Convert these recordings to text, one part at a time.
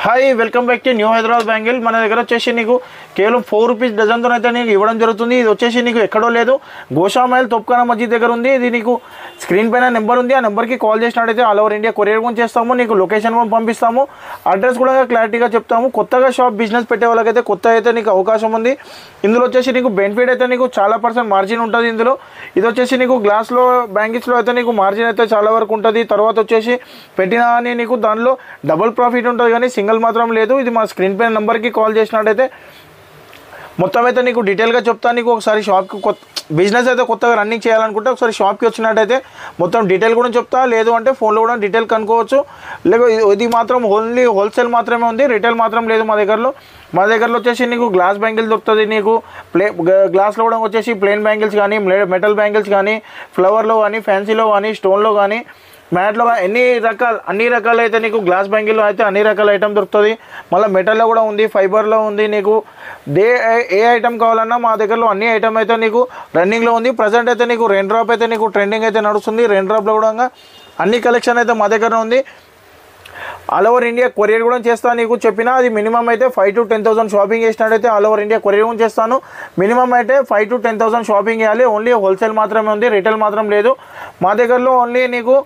Hi welcome back to new Hyderabad bangle. మన దగ్గర వచ్చేసి నీకు కేవలం 4 రూపీస్ డజన్తో అయితే నీకు ఇవ్వడం జరుగుతుంది. ఇది వచ్చేసి నీకు ఎక్కడో లేదు, గోషామైల్ తొప్కానా మస్జిద్ దగ్గర ఉంది. ఇది నీకు స్క్రీన్ పైన నెంబర్ ఉంది, ఆ నెంబర్కి కాల్ చేసినట్టయితే ఆల్ ఓవర్ ఇండియా కొరియర్ కూడా చేస్తాము, నీకు లొకేషన్ కూడా పంపిస్తాము, అడ్రస్ కూడా క్లారిటీగా చెప్తాము. కొత్తగా షాప్ బిజినెస్ పెట్టే వాళ్ళకైతే కొత్త అయితే నీకు అవకాశం ఉంది. ఇందులో వచ్చేసి నీకు బెనిఫిట్ అయితే నీకు చాలా % మార్జిన్ ఉంటుంది ఇందులో. ఇది వచ్చేసి నీకు గ్లాస్లో బ్యాంగిల్స్లో అయితే నీకు మార్జిన్ అయితే చాలా వరకు ఉంటుంది. తర్వాత వచ్చేసి పెట్టినా అని నీకు దానిలో డబుల్ ప్రాఫిట్ ఉంటుంది, కానీ సింగిల్ మాత్రం లేదు. ఇది మా స్క్రీన్ పైన నెంబర్కి కాల్ చేసినట్టయితే మొత్తం అయితే నీకు డీటెయిల్గా చెప్తాను. నీకు ఒకసారి షాప్కి బిజినెస్ అయితే కొత్తగా రన్నింగ్ చేయాలనుకుంటే ఒకసారి షాప్కి వచ్చినట్టయితే మొత్తం డీటెయిల్ కూడా చెప్తా, లేదు అంటే ఫోన్లో కూడా డీటెయిల్ కనుక్కోవచ్చు. లేక ఇది మాత్రం ఓన్లీ హోల్సేల్ మాత్రమే ఉంది, రిటైల్ మాత్రం లేదు మా దగ్గరలో. మా దగ్గరలో వచ్చేసి నీకు గ్లాస్ బ్యాంగిల్ దొరుకుతుంది, నీకు గ్లాస్లో కూడా వచ్చేసి ప్లెయిన్ బ్యాంగిల్స్ కానీ, మెటల్ బ్యాంగిల్స్ కానీ, ఫ్లవర్లో కానీ, ఫ్యాన్సీలో కానీ, స్టోన్లో కానీ, మ్యాట్లో అన్ని రకాలు అయితే నీకు గ్లాస్ బ్యాంగిల్లో అయితే అన్ని రకాల ఐటమ్ దొరుకుతుంది. మళ్ళీ మెటల్లో కూడా ఉంది, ఫైబర్లో ఉంది. నీకు ఏ ఐటమ్ కావాలన్నా మా దగ్గరలో అన్ని ఐటమ్ అయితే నీకు రన్నింగ్లో ఉంది. ప్రజెంట్ అయితే నీకు రెయిన్ డ్రాప్ అయితే నీకు ట్రెండింగ్ అయితే నడుస్తుంది. రెయిన్ డ్రాప్లో కూడా అన్ని కలెక్షన్ అయితే మా దగ్గర ఉంది. ఆల్ ఓవర్ ఇండియా కొరియర్ కూడా చేస్తాను. నీకు చెప్పినా అది మినిమం అయితే 5,000 to 10,000 షాపింగ్ చేసినట్టయితే ఆల్ ఓవర్ ఇండియా కొరియర్ కూడా చేస్తాను. మినిమం అయితే 5,000 to 10,000 షాపింగ్ చేయాలి. ఓన్లీ హోల్సేల్ మాత్రమే ఉంది, రిటైల్ మాత్రం లేదు మా దగ్గరలో. ఓన్లీ నీకు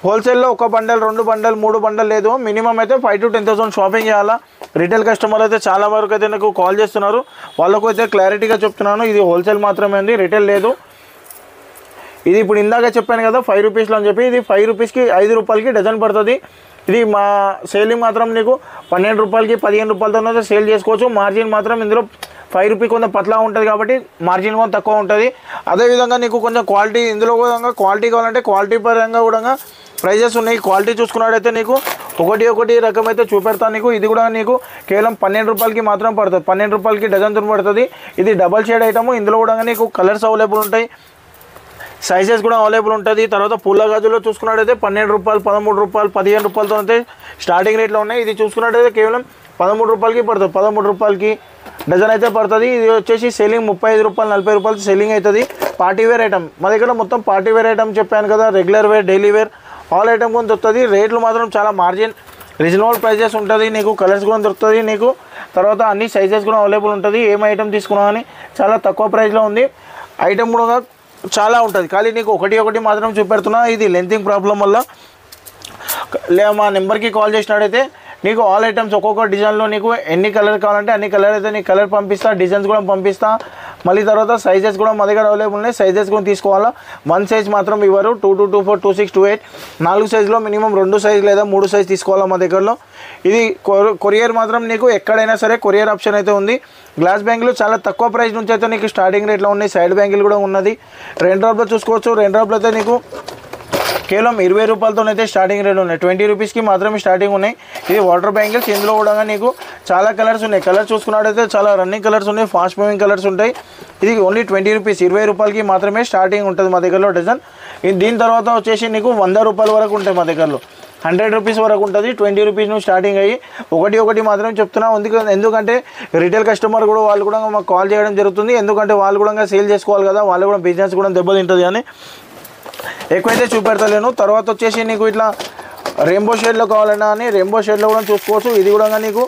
హోల్సేల్లో 1 బండల్ 2 బండల్ 3 బండల్ లేదు, మినిమం అయితే 5,000 to 10,000 షాపింగ్ చేయాలా. రిటైల్ కస్టమర్ అయితే చాలా వరకు అయితే నాకు కాల్ చేస్తున్నారు, వాళ్ళకు అయితే క్లారిటీగా చెప్తున్నాను. ఇది హోల్సేల్ మాత్రమే ఉంది, రిటైల్ లేదు. ఇది ఇప్పుడు ఇందాక చెప్పాను కదా 5 రూపీస్లో అని చెప్పి, ఇది 5 రూపీస్కి 5 రూపాయలకి డజన్ పడుతుంది. ఇది మా సేలింగ్ మాత్రం నీకు 12 రూపాయలకి 15 రూపాయలతో సేల్ చేసుకోవచ్చు. మార్జిన్ మాత్రం ఇందులో 5 రూపీస్ కొంచెం పతలా ఉంటుంది కాబట్టి మార్జిన్ కొంచెం తక్కువ ఉంటుంది. అదేవిధంగా నీకు కొంచెం క్వాలిటీ, ఇందులో కూడా క్వాలిటీ కావాలంటే క్వాలిటీ పరంగా కూడా ప్రైజెస్ ఉన్నాయి. క్వాలిటీ చూసుకున్నట్టయితే నీకు ఒకటి రకం అయితే చూపెడతాను నీకు. ఇది కూడా నీకు కేవలం 12 రూపాయలకి మాత్రం పడుతుంది, 12 రూపాయలకి డజన్ పడుతుంది. ఇది డబల్ షేడ్ ఐటమ్. ఇందులో కూడా నీకు కలర్స్ అవైలబుల్ ఉంటాయి, సైజెస్ కూడా అవైలబుల్ ఉంటుంది. తర్వాత పూల గాజుల్లో చూసుకున్నట్టయితే 12 రూపాయలు 13 రూపాయలు 15 రూపాయలతో అయితే స్టార్టింగ్ రేట్లో ఉన్నాయి. ఇది చూసుకున్నట్టయితే కేవలం 13 రూపాయలకి పడుతుంది, 13 రూపాయలకి డజన్ అయితే పడుతుంది. ఇది వచ్చేసి సెల్లింగ్ 35 రూపాయలు 40 రూపాయలు సెల్లింగ్ అవుతుంది. పార్టీ వేర్ ఐటమ్ మా దగ్గర మొత్తం పార్టీ వేర్ ఐటమ్ చెప్పాను కదా, regular wear, daily wear all item కూడా దొరుకుతుంది. రేట్లు మాత్రం చాలా మార్జిన్ రీజనబుల్ ప్రైజెస్ ఉంటుంది. నీకు కలర్స్ కూడా దొరుకుతుంది నీకు. తర్వాత అన్ని సైజెస్ కూడా అవైలబుల్ ఉంటుంది. ఏం ఐటమ్ తీసుకున్నా కానీ చాలా తక్కువ ప్రైస్లో ఉంది. ఐటమ్ కూడా చాలా ఉంటుంది, కానీ నీకు ఒకటి మాత్రం చూపెడుతున్నా. ఇది లెంతింగ్ ప్రాబ్లం వల్ల మా నెంబర్కి కాల్ చేసినట్టయితే నీకు ఆల్ ఐటమ్స్ ఒక్కొక్క డిజైన్లో నీకు ఎన్ని కలర్ కావాలంటే అన్ని కలర్ అయితే నీకు కలర్ పంపిస్తా, డిజైన్స్ కూడా పంపిస్తా. మళ్ళీ తర్వాత సైజెస్ కూడా మా దగ్గర అవైలబుల్ ఉన్నాయి. సైజెస్ కూడా తీసుకోవాలా, 1 సైజ్ మాత్రం ఇవ్వరు. 22, 24, 26, 28 4 సైజులో మినిమం 2 సైజ్ లేదా 3 సైజ్ తీసుకోవాలా మా దగ్గరలో. ఇది కొరియర్ మాత్రం నీకు ఎక్కడైనా సరే కొరియర్ ఆప్షన్ అయితే ఉంది. గ్లాస్ బ్యాంగిల్ చాలా తక్కువ ప్రైస్ నుంచి అయితే నీకు స్టార్టింగ్ రేట్లో ఉన్నాయి. సైడ్ బ్యాంగిల్ కూడా ఉన్నది. రెయిన్ డ్రాప్లో చూసుకోవచ్చు. రెయిన్ డ్రాప్లో అయితే నీకు కేవలం 20 రూపాయలతోనైతే స్టార్టింగ్ రేట్ ఉన్నాయి, 20 రూపీస్కి మాత్రమే స్టార్టింగ్ ఉన్నాయి. ఇది వాటర్ బ్యాంగిల్స్. ఇందులో కూడా నీకు చాలా కలర్స్ ఉన్నాయి. కలర్స్ చూసుకున్నట్టయితే చాలా రన్నింగ్ కలర్స్ ఉన్నాయి, ఫాస్ట్ మూవింగ్ కలర్స్ ఉంటాయి. ఇది ఓన్లీ 20 రూపీస్ 20 రూపాయలకి మాత్రమే స్టార్టింగ్ ఉంటుంది మా దగ్గరలో డజన్. దీని తర్వాత వచ్చేసి నీకు 100 రూపాయల వరకు ఉంటాయి మా దగ్గరలో, 100 రూపీస్ వరకు ఉంటుంది. 20 రూపీస్ నుంచి స్టార్టింగ్ అయ్యి ఒకటి మాత్రం చెప్తున్నా. ఎందుకంటే రిటైల్ కస్టమర్ కూడా వాళ్ళు కూడా మాకు కాల్ చేయడం జరుగుతుంది. ఎందుకంటే వాళ్ళు కూడా సేల్ చేసుకోవాలి కదా, వాళ్ళు కూడా బిజినెస్ కూడా దెబ్బతింటుంది అని ఎక్కువైతే చూపెడతలేను. తర్వాత వచ్చేసి నీకు ఇట్లా రెయిన్బో షేడ్లో కావాలన్నా అని రెయిన్బో షేడ్లో కూడా చూసుకోవచ్చు. ఇది కూడా నీకు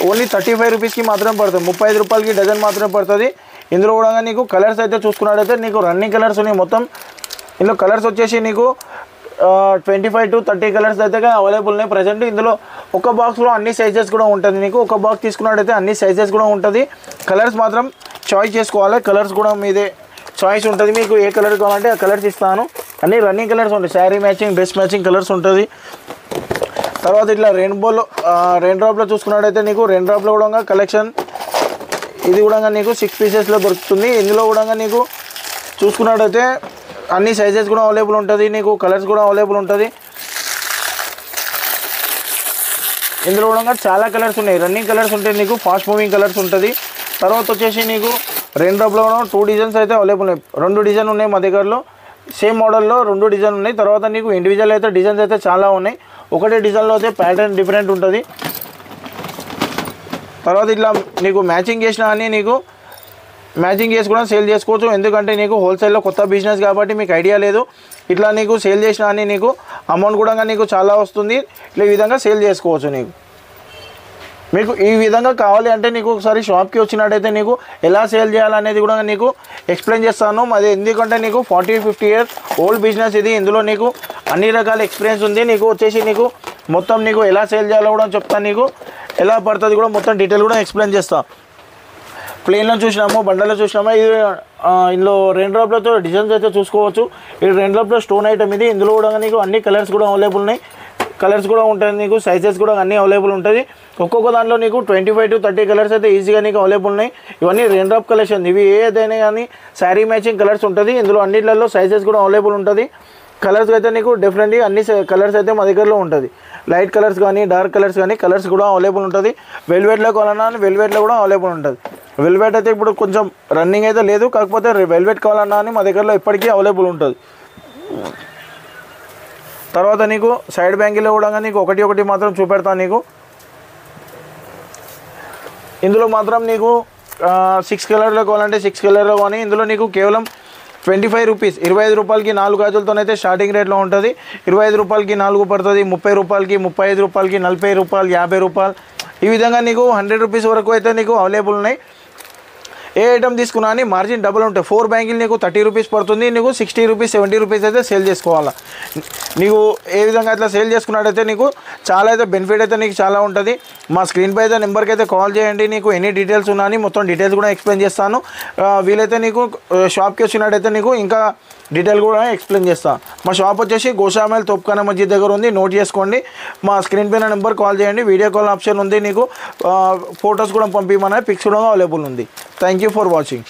ఓన్లీ 35 రూపీస్కి మాత్రమే పడుతుంది, 35 రూపాయలకి డజన్ మాత్రమే పడుతుంది. ఇందులో కూడా నీకు కలర్స్ అయితే చూసుకున్నట్టయితే నీకు రన్నింగ్ కలర్స్ ఉన్నాయి మొత్తం. ఇందులో కలర్స్ వచ్చేసి నీకు 25 to 30 కలర్స్ అయితే అవైలబుల్ ఉన్నాయి ప్రజెంట్. ఇందులో ఒక బాక్స్లో అన్ని సైజెస్ కూడా ఉంటుంది. నీకు ఒక బాక్స్ తీసుకున్నట్టయితే అన్ని సైజెస్ కూడా ఉంటుంది. కలర్స్ మాత్రం చాయిస్ చేసుకోవాలి, కలర్స్ కూడా మీదే చాయిస్ ఉంటుంది. మీకు ఏ కలర్ కావాలంటే ఆ కలర్స్ ఇస్తాను. అన్ని రన్నింగ్ కలర్స్ ఉంటాయి, sari matching, dress matching colours ఉంటుంది. తర్వాత ఇట్లా రెయిన్ డ్రాప్లో చూసుకున్నట్టయితే నీకు రెయిన్ డ్రాప్లో కూడా కలెక్షన్. ఇది కూడా నీకు 6 పీసెస్లో దొరుకుతుంది. ఇందులో కూడా నీకు చూసుకున్నట్టయితే అన్ని సైజెస్ కూడా అవైలబుల్ ఉంటుంది. నీకు కలర్స్ కూడా అవైలబుల్ ఉంటుంది. ఇందులో కూడా చాలా కలర్స్ ఉన్నాయి, రన్నింగ్ కలర్స్ ఉంటాయి, నీకు ఫాస్ట్ మూవింగ్ కలర్స్ ఉంటుంది. తర్వాత వచ్చేసి నీకు రెయిన్ డ్రాప్లో 2 డిజైన్స్ అయితే అవైలబుల్ ఉన్నాయి, 2 డిజైన్ ఉన్నాయి మా దగ్గరలో. సేమ్ మోడల్లో 2 డిజైన్ ఉన్నాయి. తర్వాత నీకు ఇండివిజువల్ అయితే డిజైన్స్ అయితే చాలా ఉన్నాయి. ఒకటే డిజైన్లో అయితే ప్యాటర్న్ డిఫరెంట్ ఉంటుంది. తర్వాత ఇట్లా నీకు మ్యాచింగ్ చేసినా అని నీకు మ్యాచింగ్ చేసి కూడా సేల్ చేసుకోవచ్చు. ఎందుకంటే నీకు హోల్సేల్లో కొత్త బిజినెస్ కాబట్టి మీకు ఐడియా లేదు. ఇట్లా నీకు సేల్ చేసినా అని నీకు అమౌంట్ కూడా నీకు చాలా వస్తుంది. ఈ విధంగా సేల్ చేసుకోవచ్చు నీకు. మీకు ఈ విధంగా కావాలి అంటే నీకు ఒకసారి షాప్కి వచ్చినట్టయితే నీకు ఎలా సేల్ చేయాలనేది కూడా నీకు ఎక్స్ప్లెయిన్ చేస్తాను. అది ఎందుకంటే నీకు 40-50 ఇయర్స్ ఓల్డ్ బిజినెస్ ఇది. ఇందులో నీకు అన్ని రకాల ఎక్స్పీరియన్స్ ఉంది. నీకు వచ్చేసి నీకు మొత్తం నీకు ఎలా సేల్ చేయాలో కూడా చెప్తాను. నీకు ఎలా పడుతుంది కూడా మొత్తం డీటెయిల్ కూడా ఎక్స్ప్లెయిన్ చేస్తాను. ప్లెయిన్లో చూసినాము, బండల్లో చూసినాము. ఇది ఇందులో రెయిన్ డ్రాప్లతో డిజైన్స్ అయితే చూసుకోవచ్చు. ఇది రెయిన్ డ్రాప్లో స్టోన్ ఐటమ్ ఇది. ఇందులో కూడా నీకు అన్ని కలర్స్ కూడా అవైలబుల్ ఉన్నాయి. కలర్స్ కూడా ఉంటాయి, నీకు సైజెస్ కూడా అన్నీ అవైలబుల్ ఉంటుంది. ఒక్కొక్క దాంట్లో నీకు 25-30 కలర్స్ అయితే ఈజీగా నీకు అవైలబుల్ ఉన్నాయి. ఇవన్నీ రెయిన్ డ్రాప్ కలెక్షన్. ఇవి ఏదైనా కానీ శారీ మ్యాచింగ్ కలర్స్ ఉంటుంది. ఇందులో అన్నిట్లలో సైజెస్ కూడా అవైలబుల్ ఉంటుంది. కలర్స్ అయితే నీకు డిఫరెంట్గా అన్ని కలర్స్ అయితే మా దగ్గరలో ఉంటుంది. లైట్ కలర్స్ కానీ డార్క్ కలర్స్ కానీ కలర్స్ కూడా అవైలబుల్ ఉంటుంది. వెల్వెట్లో కావాలన్నా వెల్వెట్లో కూడా అవైలబుల్ ఉంటుంది. వెల్వెట్ అయితే ఇప్పుడు కొంచెం రన్నింగ్ అయితే లేదు, కాకపోతే వెల్వెట్ కావాలన్నా అని మా దగ్గరలో ఇప్పటికీ అవైలబుల్ ఉంటుంది. తర్వాత నీకు సైడ్ బ్యాంగిల్లో కూడా నీకు ఒకటి మాత్రం చూపెడతాను. నీకు ఇందులో మాత్రం నీకు 6 కలర్లో కావాలంటే 6 కలర్లో కానీ ఇందులో నీకు కేవలం 25 రూపీస్, 25 రూపాయలకి 4 గాజులతోనైతే స్టార్టింగ్ రేట్లో ఉంటుంది. 25 రూపాయలకి 4 పడుతుంది. 30 రూపాయలకి, 35 రూపాయలకి, 40 రూపాయలు, 50 రూపాయలు, ఈ విధంగా నీకు 100 రూపీస్ వరకు అయితే నీకు అవైలబుల్ ఉన్నాయి. ఏ ఐటమ్ తీసుకున్నా అని మార్జిన్ డబుల్ ఉంటాయి. 4 బ్యాంగిల్ నీకు 30 రూపీస్ పడుతుంది. నీకు 60 రూపీస్, 70 రూపీస్ అయితే సేల్ చేసుకోవాలా. నీకు ఏ విధంగా అట్లా సేల్ చేసుకున్నట్టయితే నీకు చాలా అయితే బెనిఫిట్ అయితే నీకు చాలా ఉంటుంది. మా స్క్రీన్ పై అయితే నెంబర్కి అయితే కాల్ చేయండి. నీకు ఎన్ని డీటెయిల్స్ ఉన్నాయని మొత్తం డీటెయిల్స్ కూడా ఎక్స్ప్లెయిన్ చేస్తాను. వీలైతే నీకు షాప్కి వచ్చినట్టయితే నీకు ఇంకా డీటెయిల్ కూడా ఎక్స్ప్లెయిన్ చేస్తాను. మా షాప్ వచ్చేసి గోషామైల్ తోప్ఖానా మస్జిద్ దగ్గర ఉంది. నోట్ చేసుకోండి. మా స్క్రీన్ పైన నెంబర్ కాల్ చేయండి. వీడియో కాల్ ఆప్షన్ ఉంది. నీకు ఫొటోస్ కూడా పంపించమని పిక్స్ కూడా అవైలబుల్ ఉంది. Thank you for watching.